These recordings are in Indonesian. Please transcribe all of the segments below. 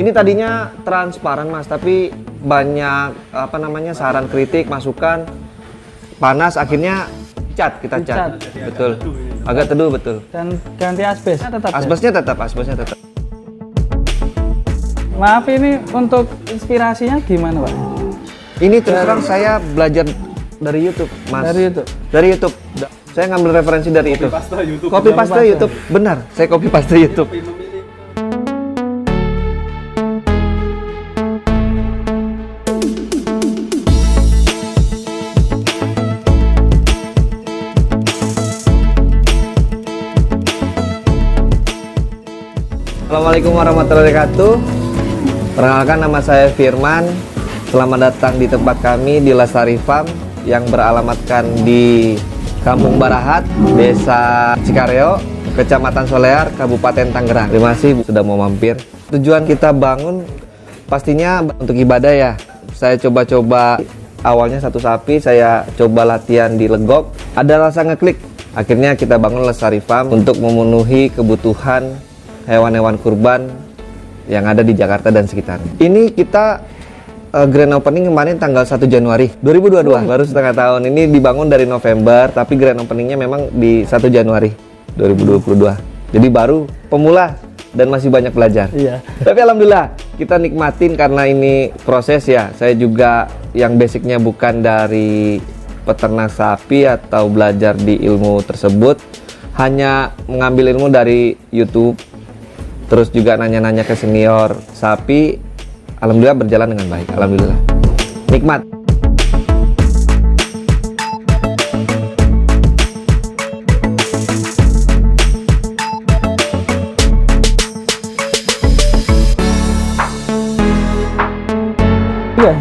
Ini tadinya transparan Mas, tapi banyak saran kritik, masukan, panas, akhirnya kita cat. Betul. Agak teduh betul. Dan ganti asbesnya tetap. Asbesnya tetap. Maaf, ini untuk inspirasinya gimana Pak? Ini terus terang saya belajar dari YouTube, Mas. Dari YouTube. Saya ngambil referensi dari itu. Copy paste YouTube. Benar, saya copy paste YouTube. Assalamualaikum warahmatullahi wabarakatuh. Perkenalkan, nama saya Firman. Selamat datang di tempat kami di Lestari Farm yang beralamatkan di Kampung Barahat, Desa Cikareo, Kecamatan Solear, Kabupaten Tangerang. Terima kasih sudah mau mampir. Tujuan kita bangun pastinya untuk ibadah ya. Saya coba-coba awalnya satu sapi, saya coba latihan di Legok. Ada rasa ngeklik. Akhirnya kita bangun Lestari Farm untuk memenuhi kebutuhan hewan-hewan kurban yang ada di Jakarta dan sekitarnya. Ini kita grand opening kemarin tanggal 1 Januari 2022, baru setengah tahun. Ini dibangun dari November, tapi grand openingnya memang di 1 Januari 2022. Jadi baru pemula dan masih banyak belajar. Iya. Tapi alhamdulillah kita nikmatin karena ini proses ya. Saya juga yang basicnya bukan dari peternak sapi atau belajar di ilmu tersebut, hanya mengambil ilmu dari YouTube. Terus juga nanya-nanya ke senior sapi. Alhamdulillah berjalan dengan baik. Alhamdulillah. Nikmat.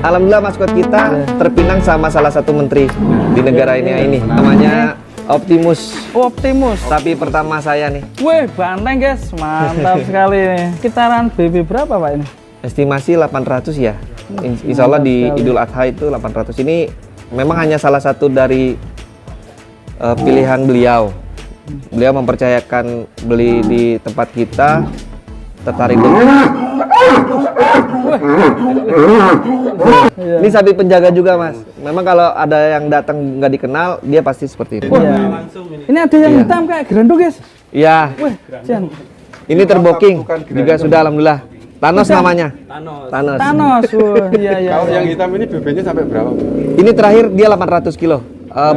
Alhamdulillah maskot kita terpinang sama salah satu menteri di negara ini. Namanya Optimus. Optimus. Sapi pertama saya nih. Wih, banteng guys, mantap sekali nih. Kitaran BB berapa Pak ini? Estimasi 800 ya. Insya Allah di Idul Adha itu 800. Ini memang hanya salah satu dari pilihan beliau. Beliau mempercayakan beli di tempat kita, tertarik dengan. Ini sapi penjaga juga Mas. Memang kalau ada yang datang nggak dikenal, dia pasti seperti ini. Ini ada yang hitam kayak gerendong guys. Iya. Ini terboking juga sudah alhamdulillah. Thanos namanya. Thanos. Iya. Kalau yang hitam ini BB-nya sampai berapa? Ini terakhir dia 800 kilo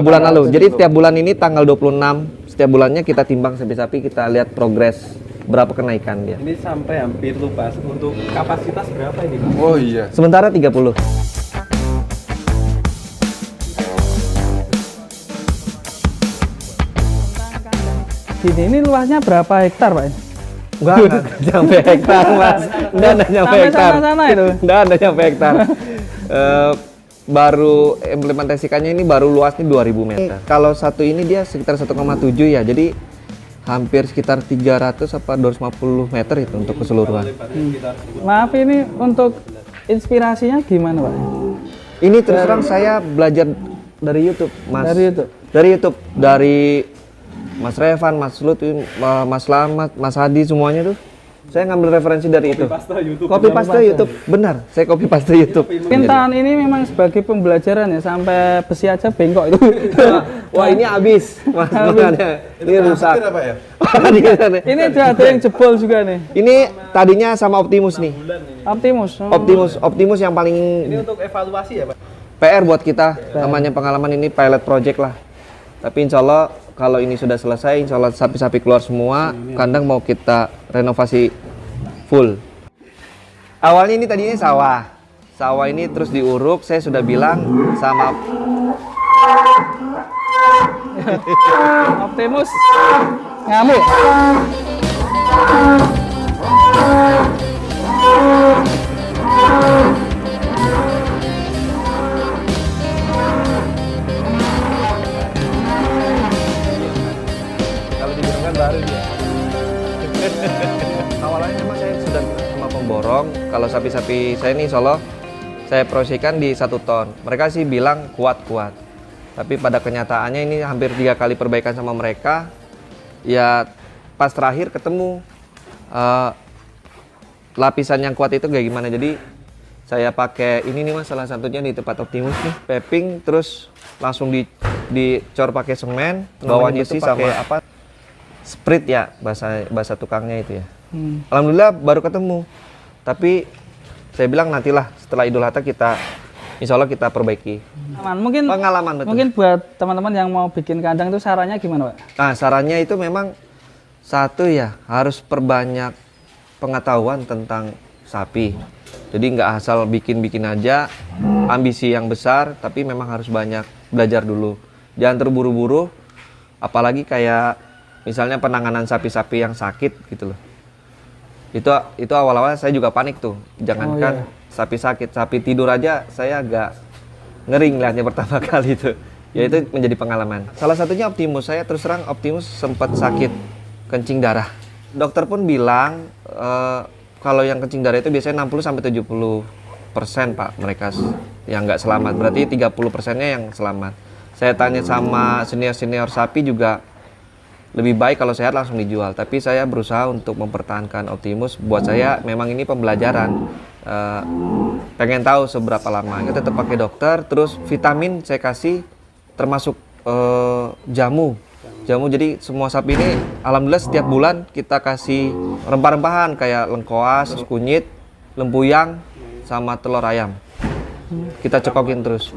bulan lalu. Jadi setiap bulan ini tanggal 26 setiap bulannya kita timbang sapi-sapi, kita lihat progres berapa kenaikan dia. Ini sampai hampir lupa untuk kapasitas berapa ini Pak? Oh iya. Sementara 30. Ini luasnya berapa hektar Pak? Enggak nyampe hektar Mas. Enggak ada nyampe hektar. Sana itu. Enggak ada nyampe hektar. Baru implementasikannya ini baru luasnya 2000 meter. Kalau satu ini dia sekitar 1,7 ya. Jadi hampir sekitar 300 apa 250 meter itu untuk keseluruhan. Maaf, ini untuk inspirasinya gimana Pak? Ini terus terang saya belajar dari YouTube, Mas. Dari YouTube. Dari Mas Revan, Mas Lut, Mas Slamet, Mas Hadi, semuanya tuh saya ngambil referensi dari itu. Copy paste YouTube. Benar, saya copy paste YouTube. Pintaan ini memang sebagai pembelajaran ya, sampai besi aja bengkok itu. Wah, ini habis. Mas, ini rusak. Apa ya? Ini ada yang jebol juga nih. Ini tadinya sama Optimus nih. Optimus yang paling. Ini untuk evaluasi ya Pak? PR buat kita, namanya pengalaman ini pilot project lah. Tapi insya Allah kalau ini sudah selesai, insya Allah sapi-sapi keluar semua, kandang mau kita renovasi full. Awalnya ini tadinya sawah. Sawah ini terus diuruk, saya sudah bilang sama Optimus ngamuk. Baru dia. Awalnya memang saya sudah sama pemborong, kalau sapi-sapi saya ini insya Allah saya prosikan di 1 ton. Mereka sih bilang kuat-kuat. Tapi pada kenyataannya ini hampir 3 kali perbaikan sama mereka. Ya pas terakhir ketemu lapisan yang kuat itu kayak gimana. Jadi saya pakai ini nih Mas, salah satunya di tempat Optimus nih, paving terus langsung dicor pakai semen, bawahnya itu pakai apa? Sprit ya, bahasa tukangnya itu ya. Alhamdulillah baru ketemu. Tapi saya bilang nantilah setelah Idul Adha kita insya Allah kita perbaiki. Mungkin Pengalaman betul. Mungkin buat teman-teman yang mau bikin kandang itu sarannya gimana, Pak? Nah, sarannya itu memang satu ya, harus perbanyak pengetahuan tentang sapi. Jadi nggak asal bikin-bikin aja, ambisi yang besar, tapi memang harus banyak belajar dulu. Jangan terburu-buru, apalagi kayak misalnya penanganan sapi-sapi yang sakit gitu loh. Itu awal-awal saya juga panik tuh. Jangankan sapi sakit, sapi tidur aja saya agak ngeri ngeliatnya pertama kali itu. Ya itu menjadi pengalaman. Salah satunya Optimus. Saya terus terang Optimus sempat sakit kencing darah. Dokter pun bilang kalau yang kencing darah itu biasanya 60-70% Pak mereka yang nggak selamat. Berarti 30%-nya yang selamat. Saya tanya sama senior-senior sapi juga lebih baik kalau sehat langsung dijual. Tapi saya berusaha untuk mempertahankan Optimus. Buat saya memang ini pembelajaran. Pengen tahu seberapa lama. Kita tetap pakai dokter. Terus vitamin saya kasih termasuk jamu. Jadi semua sapi ini alhamdulillah setiap bulan kita kasih rempah-rempahan kayak lengkoas, kunyit, lempuyang, sama telur ayam. Kita cokokin terus.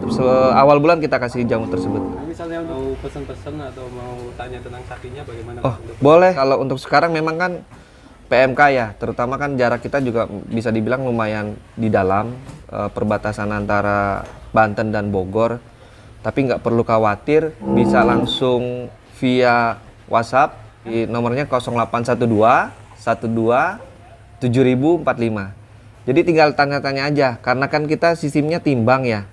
Awal bulan kita kasih jamu tersebut. Misalnya mau pesen-pesen atau mau tanya tentang sapinya bagaimana? Oh, boleh. Kalau untuk sekarang memang kan PMK ya, terutama kan jarak kita juga bisa dibilang lumayan di dalam perbatasan antara Banten dan Bogor. Tapi nggak perlu khawatir, bisa langsung via WhatsApp di nomornya 0812 12 7045. Jadi tinggal tanya-tanya aja, karena kan kita sistemnya timbang ya.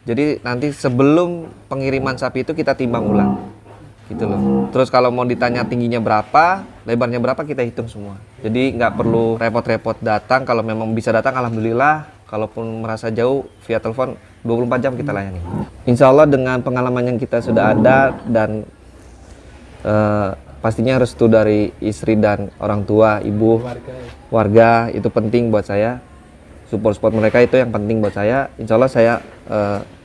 Jadi nanti sebelum pengiriman sapi itu kita timbang ulang, gitu loh. Terus kalau mau ditanya tingginya berapa, lebarnya berapa kita hitung semua. Jadi nggak perlu repot-repot datang. Kalau memang bisa datang, alhamdulillah. Kalaupun merasa jauh, via telepon 24 jam kita layani. Insya Allah dengan pengalaman yang kita sudah ada dan pastinya restu dari istri dan orang tua, ibu, warga itu penting buat saya. Support mereka itu yang penting buat saya. Insya Allah saya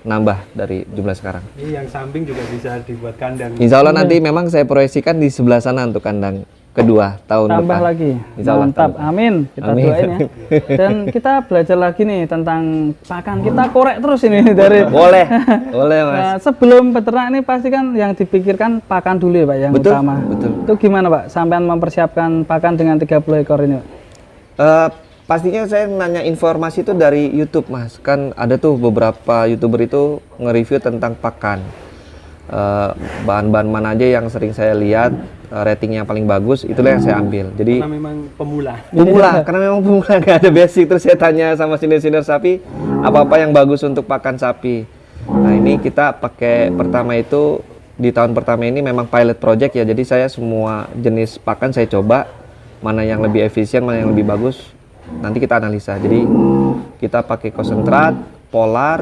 nambah dari jumlah sekarang. Ini yang samping juga bisa dibuat kandang. Insya Allah nanti memang saya proyeksikan di sebelah sana untuk kandang kedua tahun Tambah depan. lagi. Insya Allah Mantap. tambah. Amin. Kita Amin. doain ya. Dan kita belajar lagi nih tentang pakan. Kita korek terus ini dari Boleh Mas. Nah, sebelum beternak ini pasti kan yang dipikirkan pakan dulu ya Pak yang Betul, utama. betul. Itu gimana Pak? Sampean mempersiapkan pakan dengan 30 ekor ini Pak? Pastinya saya nanya informasi itu dari YouTube Mas. Kan ada tuh beberapa YouTuber itu nge-review tentang pakan. Bahan-bahan mana aja yang sering saya lihat, ratingnya paling bagus, itulah yang saya ambil. Jadi Karena memang pemula. karena memang pemula nggak ada basic. Terus saya tanya sama senior-senior sapi, apa-apa yang bagus untuk pakan sapi. Nah ini kita pakai pertama itu, di tahun pertama ini memang pilot project ya. Jadi saya semua jenis pakan saya coba, mana yang lebih efisien, mana yang lebih bagus. Nanti kita analisa. Jadi kita pakai konsentrat, polar,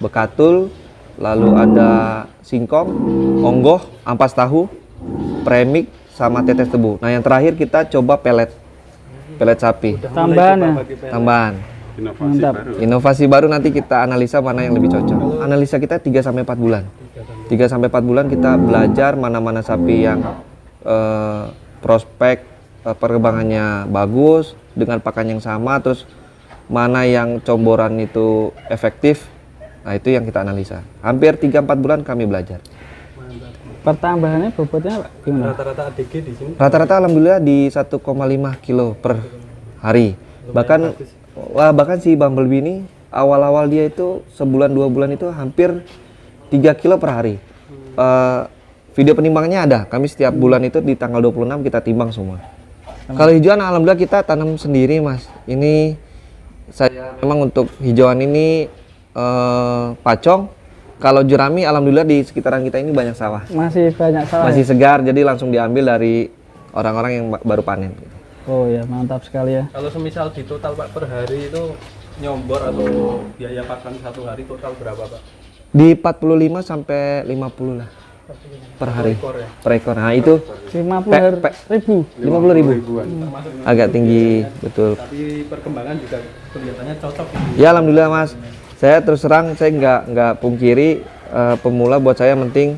bekatul, lalu ada singkong, onggoh, ampas tahu, premik, sama tetes tebu. Nah yang terakhir kita coba pelet sapi. Tambahan ya. Tambahan. Mantap. Inovasi baru nanti kita analisa mana yang lebih cocok. Analisa kita 3-4 bulan. 3-4 bulan kita belajar mana-mana sapi yang prospek perkembangannya bagus dengan pakan yang sama, terus mana yang comboran itu efektif. Nah itu yang kita analisa. Hampir 3-4 bulan kami belajar. Pertambahannya bobotnya Pak gimana? Rata-rata ADG di sini. Rata-rata alhamdulillah di 1,5 kilo per hari. Bahkan si Bumblebee ini awal-awal dia itu sebulan 2 bulan itu hampir 3 kilo per hari. Video penimbangannya ada. Kami setiap bulan itu di tanggal 26 kita timbang semua. Kalau hijauan alhamdulillah kita tanam sendiri Mas. Ini saya memang untuk hijauan ini pacong. Kalau jerami alhamdulillah di sekitaran kita ini banyak sawah. Masih banyak sawah. Masih segar, jadi langsung diambil dari orang-orang yang baru panen. Oh ya, mantap sekali ya. Kalau semisal di total Pak per hari itu nyombor atau biaya pakan satu hari total berapa Pak? Di 45 sampai 50 lah. per hari ekor ya? per ekor. Nah itu 50.000. 50.000 ribuan. agak tinggi betul. Tapi perkembangan juga kelihatannya cocok gitu. Ya alhamdulillah Mas. Saya terus terang saya nggak pungkiri pemula buat saya penting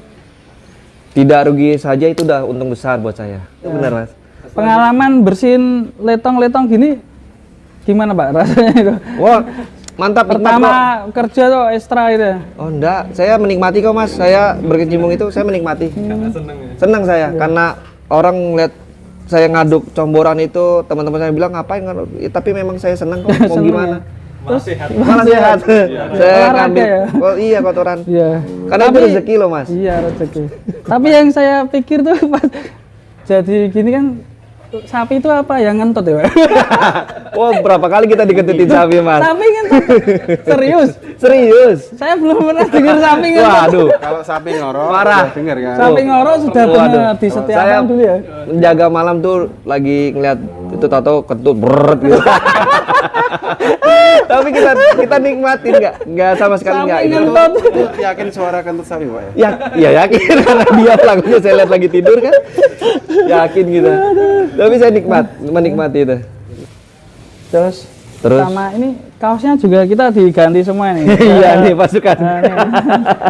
tidak rugi saja itu udah untung besar buat saya. Itu benar Mas. Pengalaman bersihin letong-letong gini gimana Pak rasanya itu? Wah mantap nikmat kok. Pertama kerja tuh ekstra gitu ya? Oh enggak, saya menikmati kok Mas. Saya berkecimpung itu saya menikmati. Karena seneng ya. Senang saya karena orang lihat saya ngaduk comboran itu teman-teman saya bilang ngapain ngaduk? Ya, tapi memang saya senang kok mau Seneng gimana. Malah sehat. Malah sehat. Saya Olahraga ngambil. ya? Oh iya kotoran. Iya. Karena itu rezeki loh Mas. Iya rezeki. Tapi yang saya pikir tuh pas jadi gini kan sapi itu apa yang ngentut ya Pak? Wah berapa kali kita diketutin sapi Mas? Sapi ngentut? Serius? Serius? Saya belum pernah dengar sapi ngentut. Waduh. Kalau sapi ngorok, Parah. udah dengar kan? Sapi ngorok sudah Waduh. benar di setiap Saya dulu ya. menjaga malam tuh lagi ngeliat itu tato kentut beret gitu. Tapi kita nikmatin nggak sama sekali nggak Sapi itu. ngentut. Itu yakin suara kentut sapi Pak ya? Ya, ya yakin karena dia pelakunya saya lihat lagi tidur kan. Yakin gitu. Tapi saya menikmati itu. Terus Terus? sama ini kaosnya juga kita diganti semua nih. Iya nih pasukan. Nah, nih.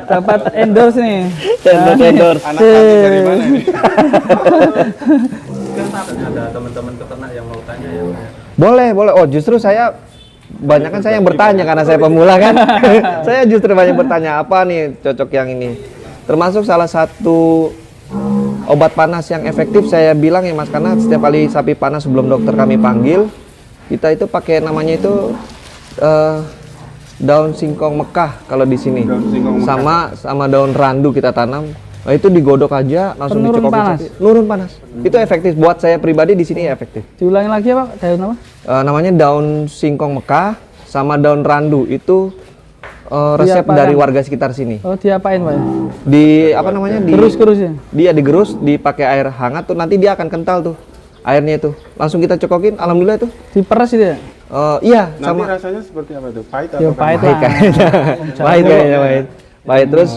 Dapat endorse nih. Endorse. Anak sapi dari mana ini? Kan ada teman-teman peternak yang mau tanya ya Pak ya. Boleh. Oh, justru saya banyak kan saya yang bertanya karena saya pemula kan. Saya justru banyak bertanya apa nih cocok yang ini. Termasuk salah satu obat panas yang efektif saya bilang ya Mas karena setiap kali sapi panas sebelum dokter kami panggil kita itu pakai namanya itu daun singkong Mekah kalau di sini. Daun singkong Mekah. Sama daun randu kita tanam. Nah, itu digodok aja langsung Penurun dicekokin panas. sapi. Nurun panas. Itu efektif buat saya pribadi di sini efektif. Diulangi lagi ya Pak, daun apa? Namanya daun singkong Mekah sama daun randu itu resep Diapakan? dari warga sekitar sini. Oh diapain Pak ya? Di apa namanya? Gerus-gerus ya? Dia digerus, dipakai air hangat tuh nanti dia akan kental tuh airnya itu. Langsung kita cokokin, alhamdulillah tuh. Diperes itu ya? Iya, Nanti sama rasanya seperti apa tuh? Pahit Ya atau pahit pahit lah. kayaknya. Pahit kayaknya pahit. Pahit terus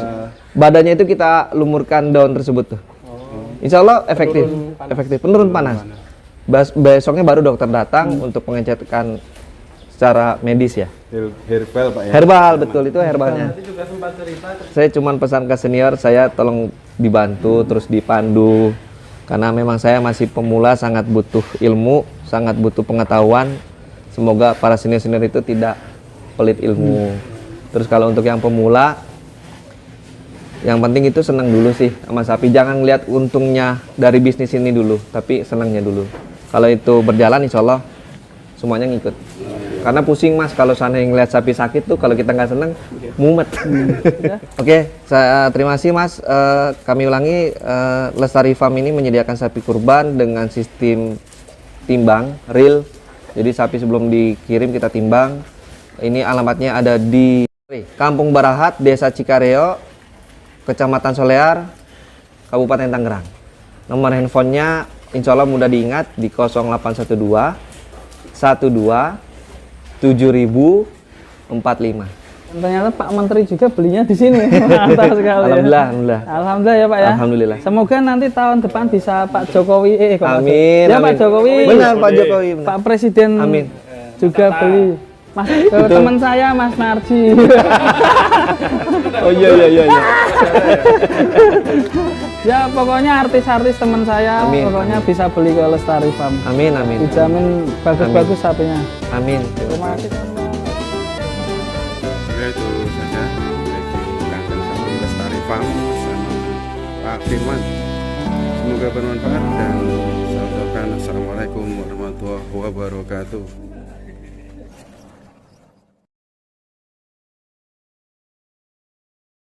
badannya itu kita lumurkan daun tersebut tuh. Insya Allah efektif, penurun panas. Besoknya baru dokter datang untuk pengecekan secara medis ya. Herbal Pak ya? Herbal betul itu herbalnya. Nanti juga sempat cerita Saya cuman pesan ke senior saya tolong dibantu terus dipandu karena memang saya masih pemula sangat butuh ilmu, sangat butuh pengetahuan. Semoga para senior-senior itu tidak pelit ilmu. Terus kalau untuk yang pemula yang penting itu senang dulu sih sama sapi. Jangan lihat untungnya dari bisnis ini dulu, tapi senangnya dulu. Kalau itu berjalan insya Allah semuanya ngikut. Karena pusing Mas kalau sana yang ngeliat sapi sakit tuh kalau kita nggak seneng mumet. Oke, saya terima kasih Mas. Kami ulangi Lestari Farm ini menyediakan sapi kurban dengan sistem timbang real. Jadi sapi sebelum dikirim kita timbang. Ini alamatnya ada di Kampung Barahat, Desa Cikareo, Kecamatan Solear, Kabupaten Tangerang. Nomor handphonenya insya Allah mudah diingat di 0812 12 7045. Ternyata Pak Menteri juga belinya di sini. Mantap sekali. Alhamdulillah, Ya. alhamdulillah. Alhamdulillah ya Pak ya. Alhamdulillah. Semoga nanti tahun depan bisa Pak Jokowi. Amin. Ya amin. Pak Jokowi. Benar Pak Jokowi. Benar. Pak Presiden. Amin. Juga beli. Mas teman saya Mas Narji. Oh iya. Ya pokoknya artis-artis teman saya Amin. pokoknya bisa beli ke Lestari Farm. Amin. Dijamin bagus-bagus sapinya. Amin. Terima kasih. Oke, itu saja review kandang sapi Lestari Farm bersama Pak Firman. Semoga bermanfaat dan saya ucapkan assalamualaikum warahmatullahi wabarakatuh.